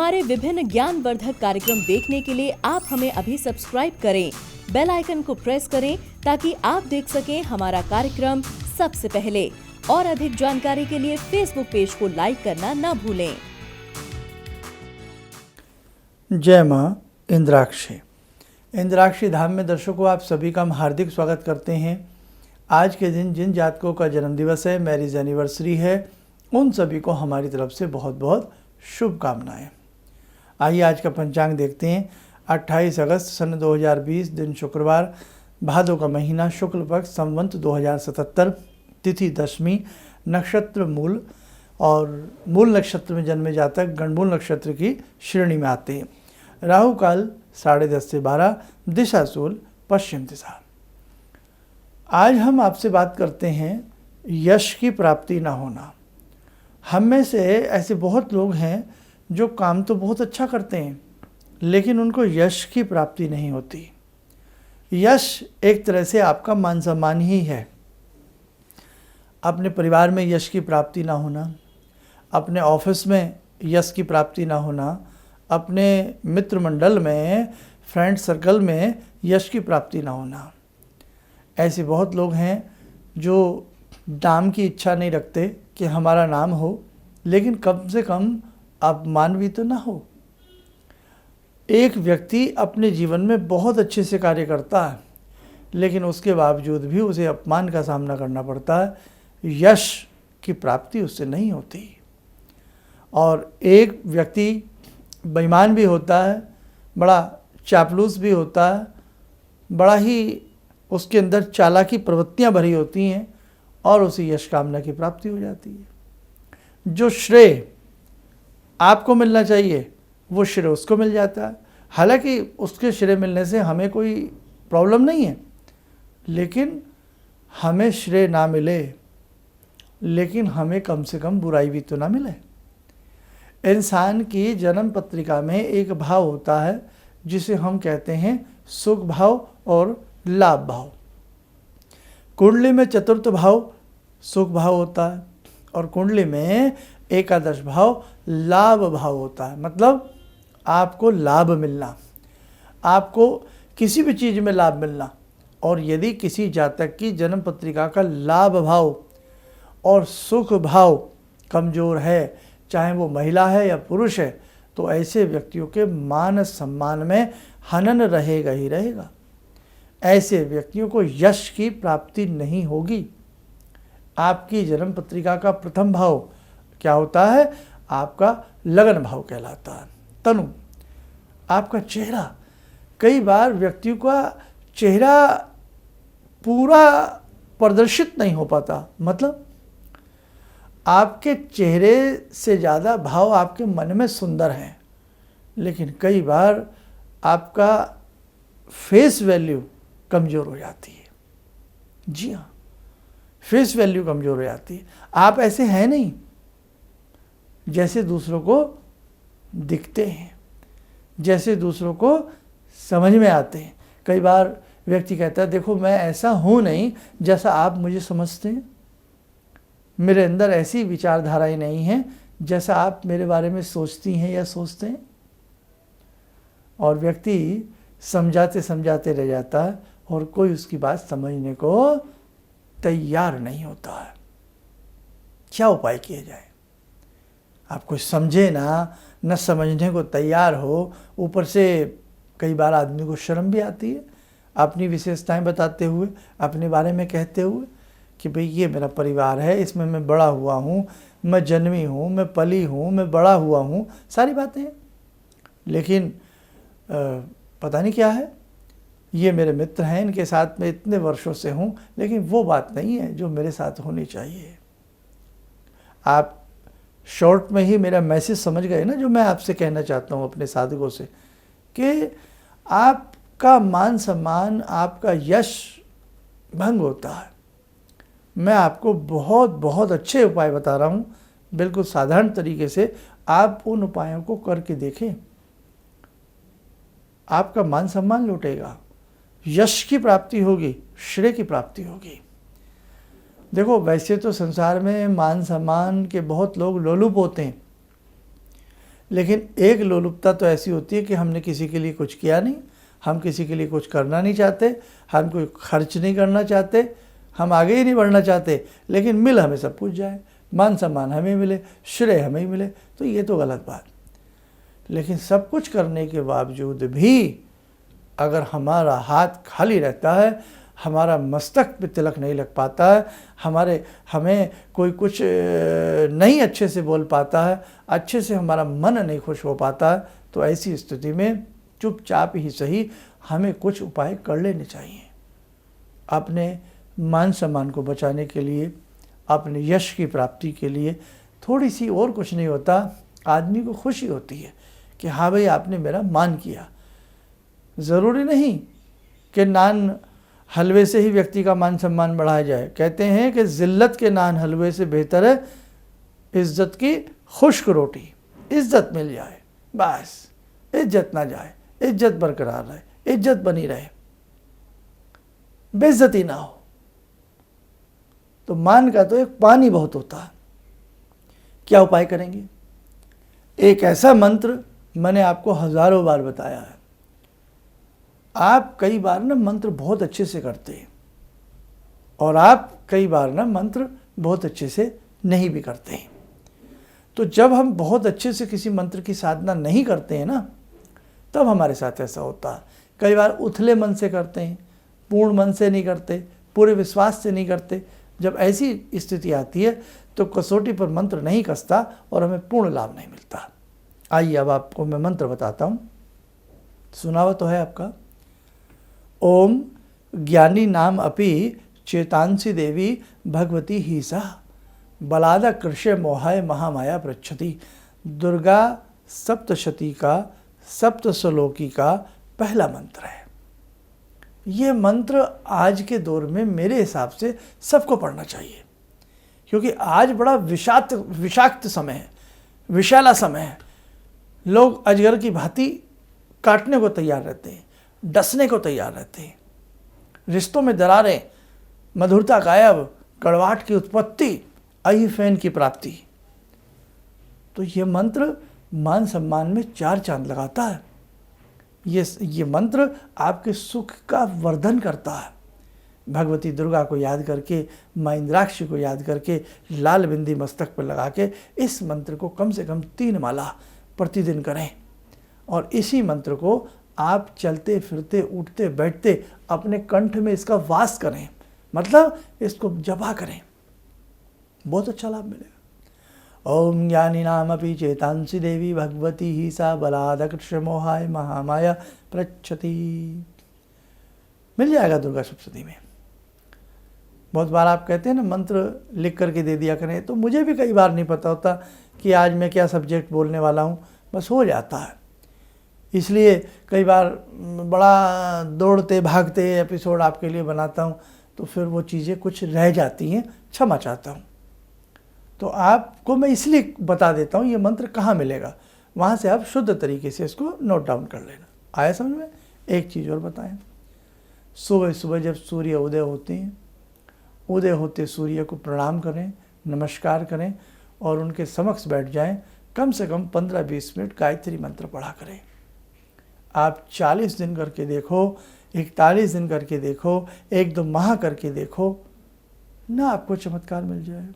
हमारे विभिन्न ज्ञानवर्धक कार्यक्रम देखने के लिए आप हमें अभी सब्सक्राइब करें, बेल आइकन को प्रेस करें ताकि आप देख सकें हमारा कार्यक्रम सबसे पहले। और अधिक जानकारी के लिए फेसबुक पेज को लाइक करना न भूलें। जय माँ इंद्राक्षी। इंद्राक्षी धाम में दर्शकों आप सभी का हम हार्दिक स्वागत करते हैं। आज के दिन जिन जातकों का जन्मदिवस है, मैरिज एनिवर्सरी है, उन सभी को हमारी तरफ से बहुत बहुत शुभकामनाएं। आइए आज का पंचांग देखते हैं। 28 अगस्त सन 2020, दिन शुक्रवार, भादो का महीना, शुक्ल पक्ष, संवत 2077, तिथि दशमी, नक्षत्र मूल और मूल नक्षत्र में जन्मे जातक गणमूल नक्षत्र की श्रेणी में आते हैं। राहु काल 10:30 से 12, दिशा शूल पश्चिम दिशा। आज हम आपसे बात करते हैं यश की प्राप्ति ना होना। हम में से ऐसे बहुत लोग हैं जो काम तो बहुत अच्छा करते हैं लेकिन उनको यश की प्राप्ति नहीं होती। यश एक तरह से आपका मान सम्मान ही है। अपने परिवार में यश की प्राप्ति ना होना, अपने ऑफिस में यश की प्राप्ति ना होना, अपने मित्र मंडल में, फ्रेंड सर्कल में यश की प्राप्ति ना होना। ऐसे बहुत लोग हैं जो नाम की इच्छा नहीं रखते कि हमारा नाम हो, लेकिन कम से कम अपमान भी तो ना हो। एक व्यक्ति अपने जीवन में बहुत अच्छे से कार्य करता है लेकिन उसके बावजूद भी उसे अपमान का सामना करना पड़ता है, यश की प्राप्ति उससे नहीं होती। और एक व्यक्ति बेईमान भी होता है, बड़ा चापलूस भी होता है, बड़ा ही उसके अंदर चालाकी प्रवृत्तियां भरी होती हैं और उसे यश कामना की प्राप्ति हो जाती है। जो श्रेय आपको मिलना चाहिए वो श्रेय उसको मिल जाता है। हालांकि उसके श्रेय मिलने से हमें कोई प्रॉब्लम नहीं है, लेकिन हमें श्रेय ना मिले लेकिन हमें कम से कम बुराई भी तो ना मिले। इंसान की जन्म पत्रिका में एक भाव होता है जिसे हम कहते हैं सुख भाव और लाभ भाव। कुंडली में चतुर्थ भाव सुख भाव होता है और कुंडली में एकादश भाव लाभ भाव होता है। मतलब आपको लाभ मिलना, आपको किसी भी चीज़ में लाभ मिलना। और यदि किसी जातक की जन्म पत्रिका का लाभ भाव और सुख भाव कमज़ोर है, चाहे वो महिला है या पुरुष है, तो ऐसे व्यक्तियों के मान सम्मान में हनन रहेगा ही रहेगा। ऐसे व्यक्तियों को यश की प्राप्ति नहीं होगी। आपकी जन्म पत्रिका का प्रथम भाव क्या होता है? आपका लगन भाव कहलाता है। तनु, आपका चेहरा। कई बार व्यक्तियों का चेहरा पूरा प्रदर्शित नहीं हो पाता। मतलब आपके चेहरे से ज़्यादा भाव आपके मन में सुंदर हैं, लेकिन कई बार आपका फेस वैल्यू कमज़ोर हो जाती है। जी हाँ, फेस वैल्यू कमज़ोर हो जाती है। आप ऐसे हैं नहीं जैसे दूसरों को दिखते हैं, जैसे दूसरों को समझ में आते हैं। कई बार व्यक्ति कहता है देखो मैं ऐसा हूँ नहीं जैसा आप मुझे समझते हैं, मेरे अंदर ऐसी विचारधाराएं नहीं हैं जैसा आप मेरे बारे में सोचती हैं या सोचते हैं। और व्यक्ति समझाते समझाते रह जाता है और कोई उसकी बात समझने को तैयार नहीं होता है। क्या उपाय किया जाए? आप कुछ समझे ना, न समझने को तैयार हो, ऊपर से कई बार आदमी को शर्म भी आती है अपनी विशेषताएं बताते हुए, अपने बारे में कहते हुए कि भाई ये मेरा परिवार है, इसमें मैं बड़ा हुआ हूँ, मैं जन्मी हूँ, मैं पली हूँ, मैं बड़ा हुआ हूँ, सारी बातें हैं। लेकिन पता नहीं क्या है, ये मेरे मित्र हैं, इनके साथ मैं इतने वर्षों से हूँ, लेकिन वो बात नहीं है जो मेरे साथ होनी चाहिए। आप शॉर्ट में ही मेरा मैसेज समझ गए ना, जो मैं आपसे कहना चाहता हूँ अपने साधकों से, कि आपका मान सम्मान, आपका यश भंग होता है। मैं आपको बहुत बहुत अच्छे उपाय बता रहा हूँ, बिल्कुल साधारण तरीके से। आप उन उपायों को करके देखें, आपका मान सम्मान लौटेगा, यश की प्राप्ति होगी, श्रेय की प्राप्ति होगी। देखो, वैसे तो संसार में मान सम्मान के बहुत लोग लोलुप होते हैं, लेकिन एक लोलुपता तो ऐसी होती है कि हमने किसी के लिए कुछ किया नहीं, हम किसी के लिए कुछ करना नहीं चाहते, हम कोई खर्च नहीं करना चाहते, हम आगे ही नहीं बढ़ना चाहते, लेकिन मिल हमें सब कुछ जाए, मान सम्मान हमें मिले, श्रेय हमें ही मिले, तो ये तो गलत बात। लेकिन सब कुछ करने के बावजूद भी अगर हमारा हाथ खाली रहता है, हमारा मस्तक पे तिलक नहीं लग पाता है, हमें कोई कुछ नहीं अच्छे से बोल पाता है, अच्छे से हमारा मन नहीं खुश हो पाता है, तो ऐसी स्थिति में चुपचाप ही सही हमें कुछ उपाय कर लेने चाहिए। अपने मान सम्मान को बचाने के लिए, अपने यश की प्राप्ति के लिए थोड़ी सी और कुछ नहीं होता, आदमी को खुशी होती है कि हाँ भाई आपने मेरा मान किया। ज़रूरी नहीं कि नान हलवे से ही व्यक्ति का मान सम्मान बढ़ाया जाए। कहते हैं कि ज़िल्लत के नान हलवे से बेहतर है इज़्ज़त की खुश्क रोटी। इज़्ज़त मिल जाए बस, इज़्ज़त ना जाए, इज़्ज़त बरकरार रहे, इज़्ज़त बनी रहे, बेइज्जती ना हो। तो मान का तो एक पानी बहुत होता है। क्या उपाय करेंगे? एक ऐसा मंत्र मैंने आपको हज़ारों बार बताया है। आप कई बार ना मंत्र बहुत अच्छे से करते हैं और आप कई बार ना मंत्र बहुत अच्छे से नहीं भी करते हैं। तो जब हम बहुत अच्छे से किसी मंत्र की साधना नहीं करते हैं ना, तब हमारे साथ ऐसा होता है। कई बार उथले मन से करते हैं, पूर्ण मन से नहीं करते, पूरे विश्वास से नहीं करते। जब ऐसी स्थिति आती है तो कसौटी पर मंत्र नहीं कसता और हमें पूर्ण लाभ नहीं मिलता। आइए अब आपको मैं मंत्र बताता हूँ, सुना हुआ तो है आपका। ओम ज्ञानी नाम अपि चेतांसी देवी भगवती ही सा बलादा कृष्य मोहाय महामाया पृच्छति। दुर्गा सप्तशती का सप्तश्लोकी का पहला मंत्र है। ये मंत्र आज के दौर में मेरे हिसाब से सबको पढ़ना चाहिए, क्योंकि आज बड़ा विषाक्त समय है, विषैला समय है। लोग अजगर की भांति काटने को तैयार रहते हैं, डसने को तैयार रहते हैं। रिश्तों में दरारें, मधुरता गायब, कड़वाहट की उत्पत्ति, अहिफैन की प्राप्ति। तो ये मंत्र मान सम्मान में 4 चांद लगाता है। ये मंत्र आपके सुख का वर्धन करता है। भगवती दुर्गा को याद करके, माँ इंद्राक्षी को याद करके, लाल बिंदी मस्तक पर लगा के इस मंत्र को कम से कम 3 माला प्रतिदिन करें। और इसी मंत्र को आप चलते फिरते उठते बैठते अपने कंठ में इसका वास करें, मतलब इसको जपा करें, बहुत अच्छा लाभ मिलेगा। ओम ज्ञानी नाम अपि चेतांसी देवी भगवती ही सा बलादकृष मोहाय महामाया पृच्छति। मिल जाएगा दुर्गा सप्तशती में। बहुत बार आप कहते हैं ना मंत्र लिख करके दे दिया करें, तो मुझे भी कई बार नहीं पता होता कि आज मैं क्या सब्जेक्ट बोलने वाला हूँ, बस हो जाता है। इसलिए कई बार बड़ा दौड़ते भागते एपिसोड आपके लिए बनाता हूँ, तो फिर वो चीज़ें कुछ रह जाती हैं, क्षमा चाहता हूँ। तो आपको मैं इसलिए बता देता हूँ ये मंत्र कहाँ मिलेगा, वहाँ से आप शुद्ध तरीके से इसको नोट डाउन कर लेना। आया समझ में? एक चीज़ और बताएं, सुबह सुबह जब सूर्य उदय होते हैं, उदय होते सूर्य को प्रणाम करें, नमस्कार करें और उनके समक्ष बैठ जाएं। कम से कम 15-20 मिनट गायत्री मंत्र पढ़ा करें। आप 40 दिन करके देखो, 41 दिन करके देखो, 1-2 माह करके देखो ना, आपको चमत्कार मिल जाए।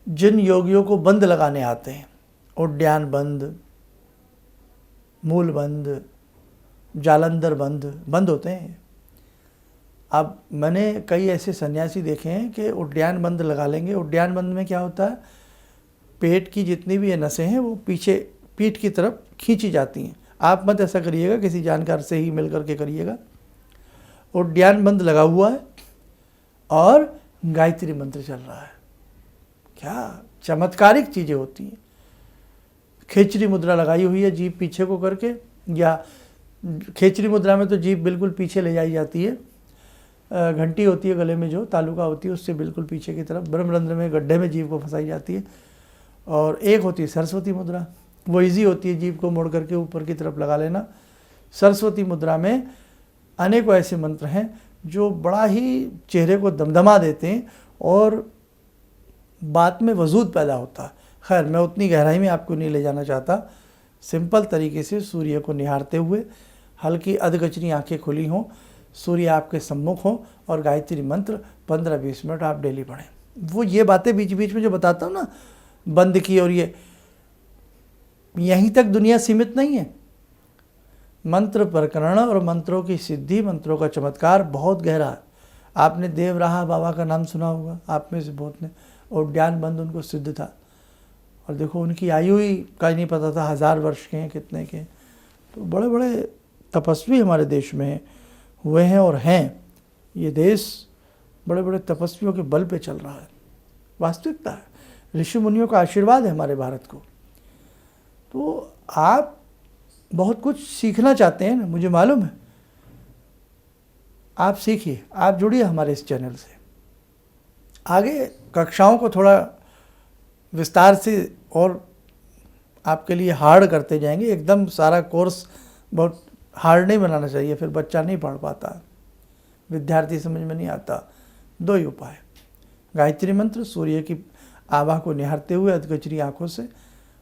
जिन योगियों को बंद लगाने आते हैं, उद्यान बंद, मूल बंद, जालंधर बंद होते हैं। अब मैंने कई ऐसे सन्यासी देखे हैं कि उद्यान बंद लगा लेंगे। उद्यान बंद में क्या होता है, पेट की जितनी भी ये नसें हैं वो पीछे पीठ की तरफ खींची जाती हैं। आप मत ऐसा करिएगा, किसी जानकार से ही मिल करके करिएगा। उद्यान बंद लगा हुआ है और गायत्री मंत्र चल रहा है। क्या चमत्कारिक चीज़ें होती हैं। खेचरी मुद्रा लगाई हुई है जीभ पीछे को करके, या खेचरी मुद्रा में तो जीभ बिल्कुल पीछे ले जाई जाती है। घंटी होती है गले में, जो तालुका होती है उससे बिल्कुल पीछे की तरफ ब्रह्मरंध्र में गड्ढे में जीभ को फंसाई जाती है। और एक होती है सरस्वती मुद्रा, वो ईजी होती है, जीभ को मोड़ करके ऊपर की तरफ लगा लेना। सरस्वती मुद्रा में अनेकों ऐसे मंत्र हैं जो बड़ा ही चेहरे को दमदमा देते हैं और बात में वजूद पैदा होता है। खैर मैं उतनी गहराई में आपको नहीं ले जाना चाहता। सिंपल तरीके से सूर्य को निहारते हुए हल्की अधगचनी आंखें खुली हों, सूर्य आपके सम्मुख हो और गायत्री मंत्र 15-20 मिनट आप डेली पढ़ें। वो ये बातें बीच बीच में जो बताता हूँ ना, बंद की, और ये यहीं तक दुनिया सीमित नहीं है। मंत्र प्रकरण और मंत्रों की सिद्धि, मंत्रों का चमत्कार बहुत गहरा है। आपने देवराहा बाबा का नाम सुना होगा, आप में से बहुत ने, और उद्यान बंद उनको सिद्ध था। और देखो उनकी आयु ही का नहीं पता था 1000 वर्ष के हैं कितने के। तो बड़े बड़े तपस्वी हमारे देश में हुए हैं और हैं। ये देश बड़े बड़े तपस्वियों के बल पे चल रहा है, वास्तविकता है। ऋषि मुनियों का आशीर्वाद है हमारे भारत को। तो आप बहुत कुछ सीखना चाहते हैं ना, मुझे मालूम है। आप सीखिए, आप जुड़िए हमारे इस चैनल से। आगे कक्षाओं को थोड़ा विस्तार से और आपके लिए हार्ड करते जाएंगे। एकदम सारा कोर्स बहुत हार्ड नहीं बनाना चाहिए, फिर बच्चा नहीं पढ़ पाता, विद्यार्थी समझ में नहीं आता। 2 ही उपाय, गायत्री मंत्र सूर्य की आभा को निहारते हुए अधगचरी आंखों से,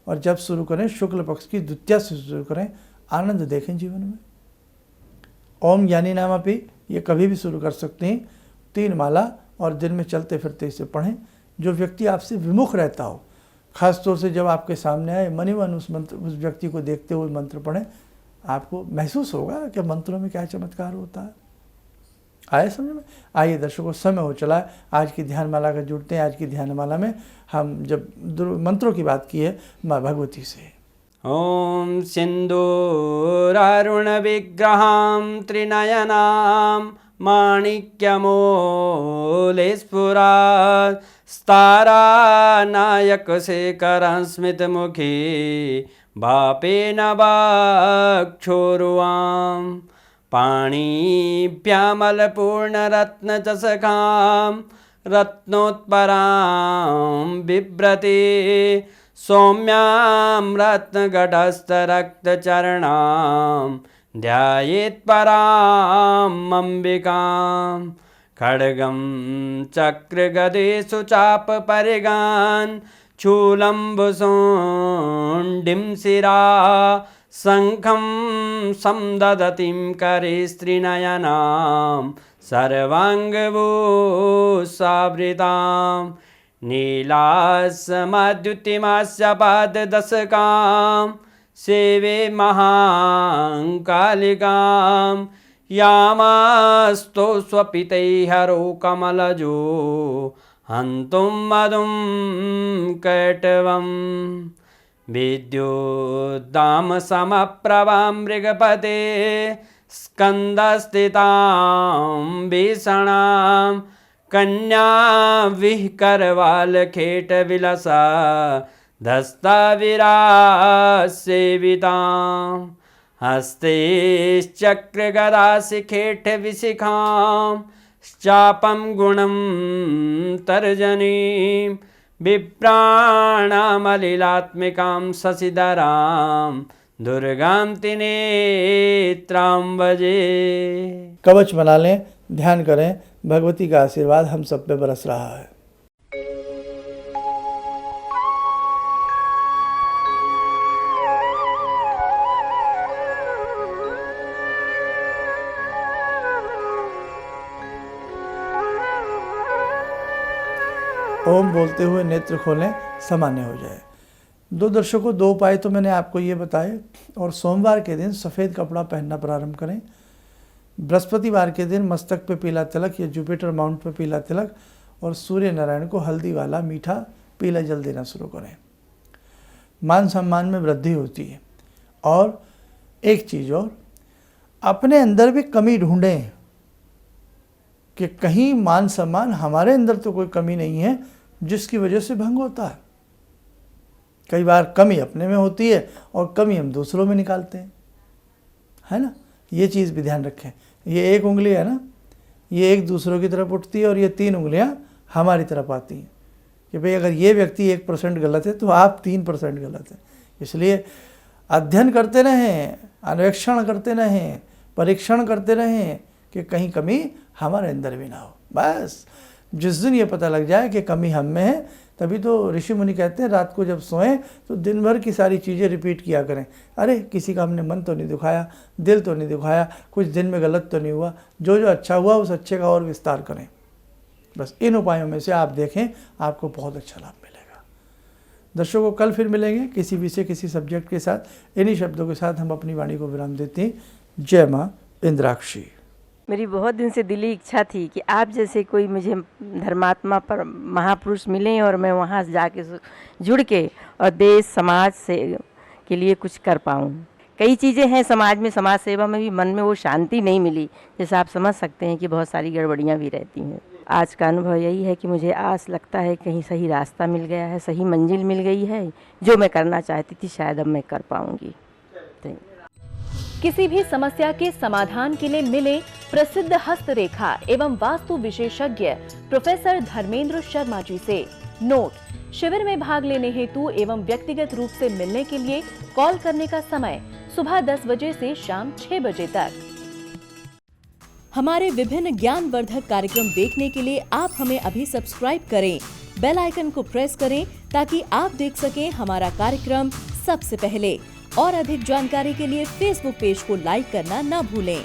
और जब शुरू करें शुक्ल पक्ष की द्वितीया से शुरू करें, आनंद देखें जीवन में। ओम ज्ञानी नामापि ये कभी भी शुरू कर सकते हैं, 3 माला, और दिन में चलते फिरते इसे पढ़ें। जो व्यक्ति आपसे विमुख रहता हो, खास तौर से जब आपके सामने आए, मन ही मन उस व्यक्ति को देखते हुए मंत्र पढ़ें। आपको महसूस होगा कि मंत्रों में क्या चमत्कार होता है। आए समझ में? आइए दर्शकों, समय हो चला है आज की ध्यानमाला का जुड़ते हैं। आज की ध्यानमाला में हम जब मंत्रों की बात की है माँ भगवती से। ॐ सिन्दूरारुणविग्रहां त्रिनयनां माणिक्यमूले स्फुरात् स्तारानायकशेखरं स्मितमुखी बापेन वाक्षोरुवां पाणिभ्यामलपूर्णरत्नचषकां रत्नोत्परां बिभ्रति सौम्यां रत्नघटस्थरक्तचरणां ध्यायेत् पराम् अम्बिकां खड्गं चक्रगदेषु चापपरिगान् शूलम्बुशोण्डिं शिरा शङ्खं समदधतीं करे स्त्रीनयनां सर्वाङ्गभूषावृतां नीलासमद्युतिमास्य पाददशकां सेवे महाकालिकां यामास्तो स्वपितैहरो कमलजो हन्तुं मधुं कैटवं विद्युद्दामसमप्रभां मृगपते स्कन्दस्थितां भीषणां कन्या विहकरवालखेटविलसा धस्ताविरासेवितां हस्ते चक्रगदाशिखेटविशिखां चापं गुणं तर्जनीं विप्राणामलिलात्मिकां शशिधरां दुर्गां त्रिनेत्रां भजे। कवच बना लें, ध्यान करें, भगवती का आशीर्वाद हम सब पे बरस रहा है। ओम बोलते हुए नेत्र खोलें, सामान्य हो जाए। 2 दर्शकों, 2 उपाय तो मैंने आपको ये बताए। और सोमवार के दिन सफ़ेद कपड़ा पहनना प्रारंभ करें। बृहस्पतिवार के दिन मस्तक पे पीला तिलक या जुपिटर माउंट पे पीला तिलक, और सूर्य नारायण को हल्दी वाला मीठा पीला जल देना शुरू करें। मान सम्मान में वृद्धि होती है। और एक चीज़ और, अपने अंदर भी कमी ढूंढें कि कहीं मान सम्मान, हमारे अंदर तो कोई कमी नहीं है जिसकी वजह से भंग होता है। कई बार कमी अपने में होती है और कमी हम दूसरों में निकालते हैं, है ना। ये चीज़ भी ध्यान रखें। ये 1 उंगली है ना, ये एक दूसरों की तरफ उठती है, और ये 3 उंगलियां हमारी तरफ आती हैं कि भाई अगर ये व्यक्ति 1% गलत है तो आप 3% गलत हैं। इसलिए अध्ययन करते रहें, अन्वेषण करते रहें, परीक्षण करते रहें कि कहीं कमी हमारे अंदर भी ना हो। बस जिस दिन ये पता लग जाए कि कमी हम में है, तभी तो ऋषि मुनि कहते हैं रात को जब सोएं तो दिन भर की सारी चीज़ें रिपीट किया करें। अरे किसी का हमने मन तो नहीं दुखाया, दिल तो नहीं दुखाया, कुछ दिन में गलत तो नहीं हुआ, जो जो अच्छा हुआ उस अच्छे का और विस्तार करें। बस इन उपायों में से आप देखें, आपको बहुत अच्छा लाभ मिलेगा। दर्शकों, कल फिर मिलेंगे किसी विषय किसी सब्जेक्ट के साथ। इन्हीं शब्दों के साथ हम अपनी वाणी को विराम देते हैं। जय माँ इंद्राक्षी। मेरी बहुत दिन से दिली इच्छा थी कि आप जैसे कोई मुझे धर्मात्मा पर महापुरुष मिलें और मैं वहाँ जाके जुड़ के और देश समाज से के लिए कुछ कर पाऊँ। कई चीज़ें हैं समाज में, समाज सेवा में भी मन में वो शांति नहीं मिली। जैसे आप समझ सकते हैं कि बहुत सारी गड़बड़ियाँ भी रहती हैं। आज का अनुभव यही है कि मुझे आस लगता है कहीं सही रास्ता मिल गया है, सही मंजिल मिल गई है। जो मैं करना चाहती थी शायद अब मैं कर पाऊँगी। किसी भी समस्या के समाधान के लिए मिले प्रसिद्ध हस्तरेखा एवं वास्तु विशेषज्ञ प्रोफेसर धर्मेंद्र शर्मा जी से। नोट: शिविर में भाग लेने हेतु एवं व्यक्तिगत रूप से मिलने के लिए कॉल करने का समय सुबह 10 बजे से शाम 6 बजे तक। हमारे विभिन्न ज्ञानवर्धक कार्यक्रम देखने के लिए आप हमें अभी सब्सक्राइब करें, बेल आइकन को प्रेस करें ताकि आप देख सकें हमारा कार्यक्रम सबसे पहले। और अधिक जानकारी के लिए फेसबुक पेज को लाइक करना न भूलें।